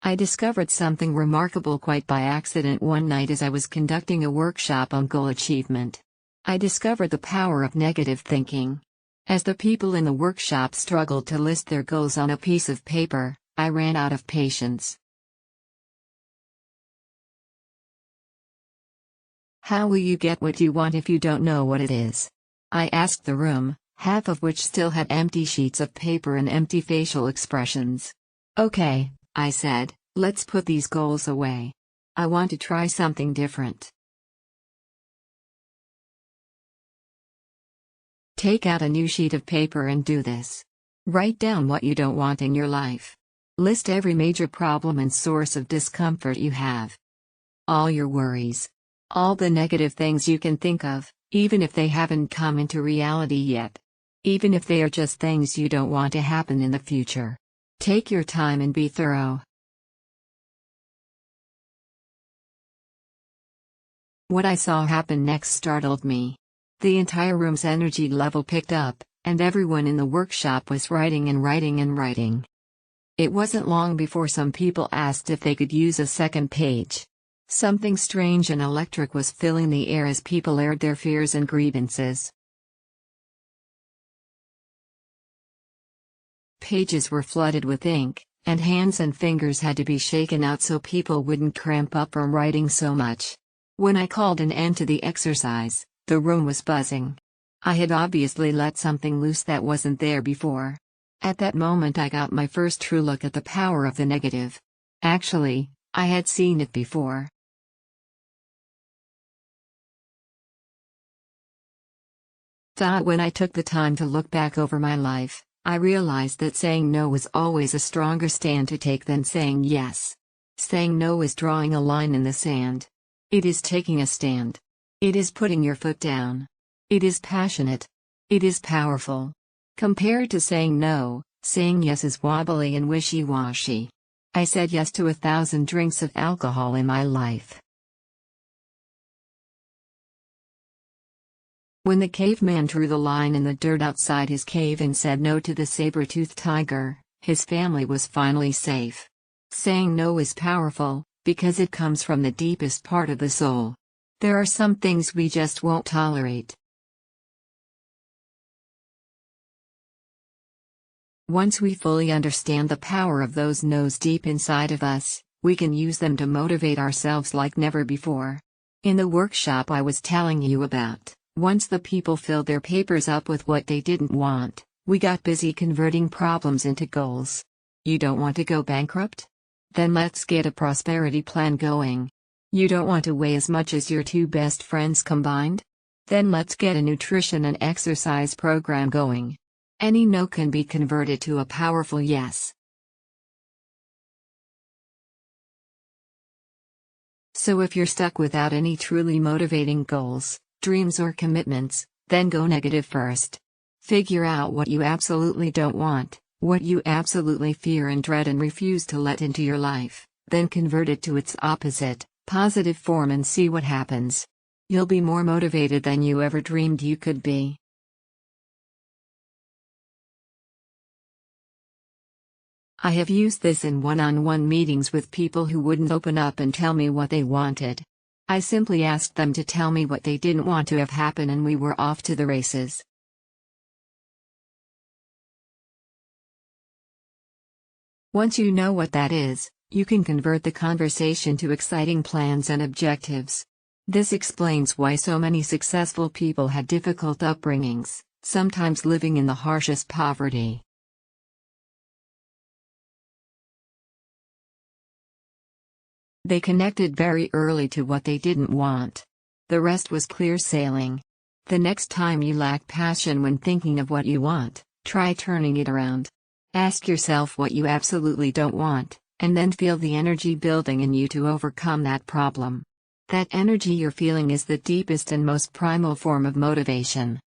I discovered something remarkable quite by accident one night as I was conducting a workshop on goal achievement. I discovered the power of negative thinking. As the people in the workshop struggled to list their goals on a piece of paper, I ran out of patience. How will you get what you want if you don't know what it is? I asked the room, half of which still had empty sheets of paper and empty facial expressions. Okay, I said, let's put these goals away. I want to try something different. Take out a new sheet of paper and do this. Write down what you don't want in your life. List every major problem and source of discomfort you have. All your worries. All the negative things you can think of, even if they haven't come into reality yet. Even if they are just things you don't want to happen in the future. Take your time and be thorough. What I saw happen next startled me. The entire room's energy level picked up, and everyone in the workshop was writing and writing and writing. It wasn't long before some people asked if they could use a second page. Something strange and electric was filling the air as people aired their fears and grievances. Pages were flooded with ink, and hands and fingers had to be shaken out so people wouldn't cramp up from writing so much. When I called an end to the exercise, the room was buzzing. I had obviously let something loose that wasn't there before. At that moment I got my first true look at the power of the negative. Actually, I had seen it before. When I took the time to look back over my life, I realized that saying no was always a stronger stand to take than saying yes. Saying no is drawing a line in the sand. It is taking a stand. It is putting your foot down. It is passionate. It is powerful. Compared to saying no, saying yes is wobbly and wishy-washy. I said yes to 1,000 drinks of alcohol in my life. When the caveman drew the line in the dirt outside his cave and said no to the saber-toothed tiger, his family was finally safe. Saying no is powerful, because it comes from the deepest part of the soul. There are some things we just won't tolerate. Once we fully understand the power of those no's deep inside of us, we can use them to motivate ourselves like never before. In the workshop I was telling you about, once the people filled their papers up with what they didn't want, we got busy converting problems into goals. You don't want to go bankrupt? Then let's get a prosperity plan going. You don't want to weigh as much as your two best friends combined? Then let's get a nutrition and exercise program going. Any no can be converted to a powerful yes. So if you're stuck without any truly motivating goals, dreams or commitments, then go negative first. Figure out what you absolutely don't want, what you absolutely fear and dread and refuse to let into your life, then convert it to its opposite, positive form and see what happens. You'll be more motivated than you ever dreamed you could be. I have used this in one-on-one meetings with people who wouldn't open up and tell me what they wanted. I simply asked them to tell me what they didn't want to have happen and we were off to the races. Once you know what that is, you can convert the conversation to exciting plans and objectives. This explains why so many successful people had difficult upbringings, sometimes living in the harshest poverty. They connected very early to what they didn't want. The rest was clear sailing. The next time you lack passion when thinking of what you want, try turning it around. Ask yourself what you absolutely don't want, and then feel the energy building in you to overcome that problem. That energy you're feeling is the deepest and most primal form of motivation.